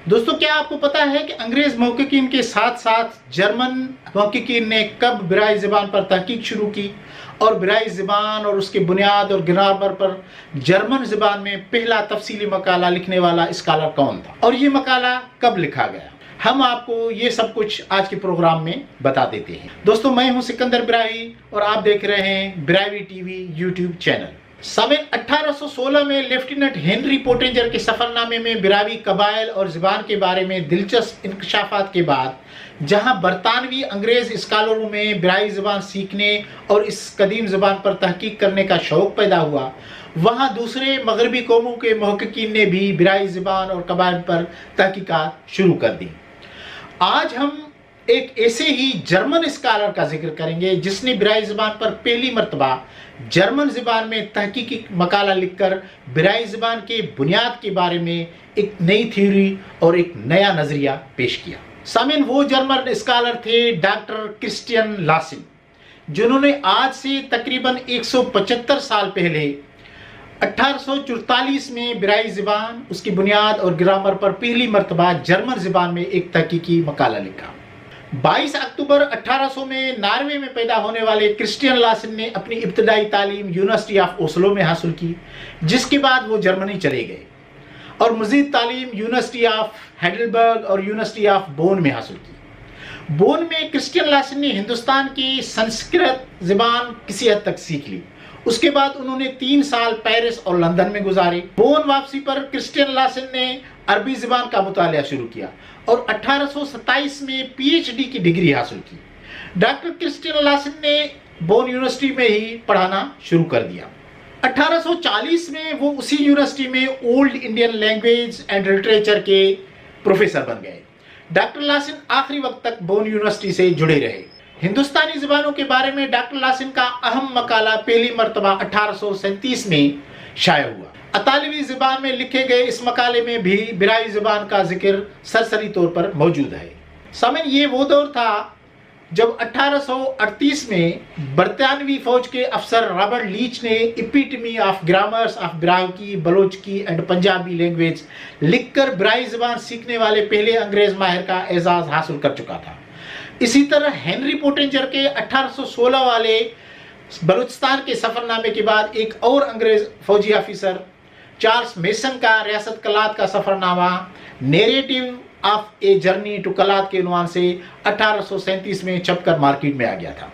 دوستو کیا آپ کو پتا ہے کہ انگریز محققین کے ساتھ ساتھ جرمن محققین نے کب برائے زبان پر تحقیق شروع کی اور برائے زبان اور اس کے بنیاد اور گرامر پر جرمن زبان میں پہلا تفصیلی مقالہ لکھنے والا اسکالر کون تھا اور یہ مقالہ کب لکھا گیا؟ ہم آپ کو یہ سب کچھ آج کے پروگرام میں بتا دیتے ہیں۔ دوستو میں ہوں سکندر برائی اور آپ دیکھ رہے ہیں Brahui T V YouTube channel. سن 1816 میں لیفٹیننٹ ہنری پوٹنجر کے سفر نامے میں براوی قبائل اور زبان کے بارے میں دلچسپ انکشافات کے بعد جہاں برطانوی انگریز اسکالروں میں برائی زبان سیکھنے اور اس قدیم زبان پر تحقیق کرنے کا شوق پیدا ہوا، وہاں دوسرے مغربی قوموں کے محققین نے بھی برائی زبان اور قبائل پر تحقیقات شروع کر دی۔ آج ہم ایک ایسے ہی جرمن اسکالر کا ذکر کریں گے جس نے برائی زبان پر پہلی مرتبہ جرمن زبان میں تحقیقی مقالہ لکھ کر برائی زبان کے بنیاد کے بارے میں ایک نئی تھیوری اور ایک نیا نظریہ پیش کیا۔ سامعین، وہ جرمن اسکالر تھے ڈاکٹر کرسٹین لاسن، جنہوں نے آج سے تقریباً 175 سال پہلے 1844 میں برائی زبان، اس کی بنیاد اور گرامر پر پہلی مرتبہ جرمن زبان میں ایک تحقیقی مقالہ لکھا۔ 22 اکتوبر 1800 میں ناروے میں پیدا ہونے والے کرسٹین لاسن نے اپنی ابتدائی تعلیم یونیورسٹی آف اوسلو میں حاصل کی، جس کے بعد وہ جرمنی چلے گئے اور مزید تعلیم یونیورسٹی آف ہیڈلبرگ اور یونیورسٹی آف بون میں حاصل کی۔ بون میں کرسٹین لاسن نے ہندوستان کی سنسکرت زبان کسی حد تک سیکھ لی۔ اس کے بعد انہوں نے 3 سال پیرس اور لندن میں گزارے۔ بون واپسی پر کرسٹین لاسن نے عربی زبان کا مطالعہ شروع کیا اور 1827 میں پی ایچ ڈی کی ڈگری حاصل کی۔ ڈاکٹر کرسٹین لاسن نے بون یونیورسٹی میں ہی پڑھانا شروع کر دیا۔ 1840 میں وہ اسی یونیورسٹی میں old Indian language and literature کے پروفیسر بن گئے۔ ڈاکٹر لاسن آخری وقت تک بون یونیورسٹی سے جڑے رہے۔ ہندوستانی زبانوں کے بارے میں ڈاکٹر لاسن کا اہم مقالہ پہلی مرتبہ 1837 میں شائع ہوا۔ اطالوی زبان میں لکھے گئے اس مقالے میں بھی برائی زبان کا ذکر سرسری طور پر موجود ہے۔ سامعین، یہ وہ دور تھا جب 1838 میں برطانوی فوج کے افسر رابرٹ لیچ نے epitome of grammars of Brahuiki, Balochki and Punjabi language لکھ کر برائی زبان سیکھنے والے پہلے انگریز ماہر کا اعزاز حاصل کر چکا تھا۔ اسی طرح ہنری پوٹنجر کے 1816 والے بلوچستان کے سفر نامے کے بعد ایک اور انگریز فوجی آفیسر چارلس میسن کا ریاست کلات کا سفر نامہ narrative of a journey to Kalat کے عنوان سے 1837 میں چھپ کر مارکیٹ میں آ گیا تھا۔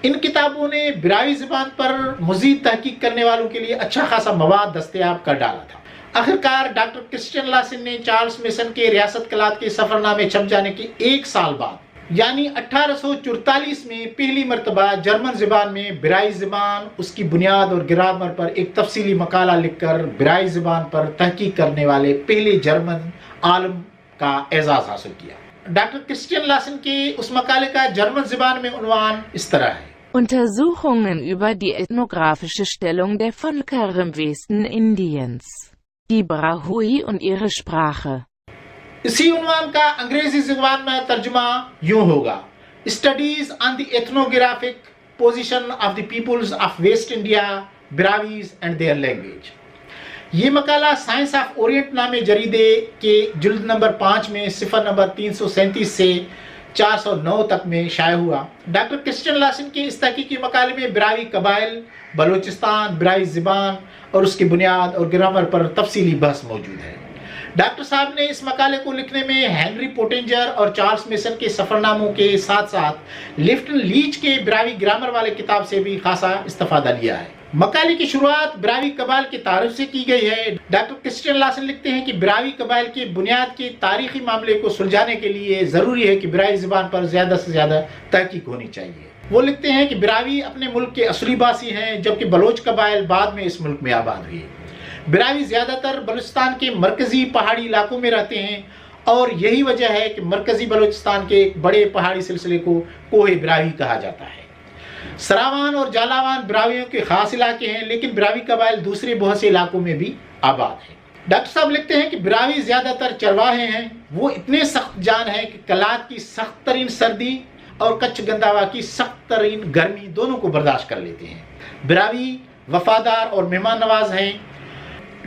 ان کتابوں نے برائی زبان پر مزید تحقیق کرنے والوں کے لیے اچھا خاصا مواد دستیاب کر ڈالا تھا۔ آخرکار ڈاکٹر کرسٹین لاسن نے چارلس میسن کے ریاست کلات کے سفر نامے چھپ جانے کے 1 سال بعد یعنی 1844 میں پہلی مرتبہ جرمن زبان میں برائی زبان، اس کی بنیاد اور گرامر پر ایک تفصیلی مقالہ لکھ کر برائی زبان پر تحقیق کرنے والے پہلے جرمن عالم کا اعزاز حاصل کیا۔ ڈاکٹر کرسٹین لاسن کے اس مقالے کا جرمن زبان میں عنوان اس طرح ہے: Untersuchungen über die ethnografische Stellung der Völker im Westen Indiens, die Brahui und ihre Sprache. اسی عنوان کا انگریزی زبان میں ترجمہ یوں ہوگا: studies on the ethnographic position of the peoples of West India, Brahuis and their language. یہ مقالہ سائنس آف اورینٹ نامے جریدے کے جلد نمبر 5 میں صفحہ نمبر 337 سے 409 تک میں شائع ہوا۔ ڈاکٹر کرسٹین لاسن کے اس تحقیقی مقالے میں براوی قبائل، بلوچستان، برائی زبان اور اس کی بنیاد اور گرامر پر تفصیلی بحث موجود ہے۔ ڈاکٹر صاحب نے اس مقالے کو لکھنے میں ہنری پوٹنجر اور چارلس میسن کے سفر ناموں کے ساتھ ساتھ لیفٹن لیچ کے براوی گرامر والے کتاب سے بھی خاصا استفادہ لیا ہے۔ مقالے کی شروعات براوی قبائل کی تعریف سے کی گئی ہے۔ ڈاکٹر کرسٹین لاسن لکھتے ہیں کہ براوی قبائل کے بنیاد کے تاریخی معاملے کو سلجھانے کے لیے ضروری ہے کہ برائی زبان پر زیادہ سے زیادہ تحقیق ہونی چاہیے۔ وہ لکھتے ہیں کہ براوی اپنے ملک کے اصلی باسی ہیں، جبکہ بلوچ قبائل بعد میں اس ملک میں آباد ہوئے۔ براوی زیادہ تر بلوچستان کے مرکزی پہاڑی علاقوں میں رہتے ہیں اور یہی وجہ ہے کہ مرکزی بلوچستان کے ایک بڑے پہاڑی سلسلے کو کوہ براوی کہا جاتا ہے۔ سراوان اور جالاوان براویوں کے خاص علاقے ہیں، لیکن براوی قبائل دوسرے بہت سے علاقوں میں بھی آباد ہیں۔ ڈاکٹر صاحب لکھتے ہیں کہ براوی زیادہ تر چرواہے ہیں، وہ اتنے سخت جان ہیں کہ کلات کی سخت ترین سردی اور کچھ گنداوا کی سخت ترین گرمی دونوں کو برداشت کر لیتے ہیں۔ براوی وفادار اور مہمان نواز ہیں۔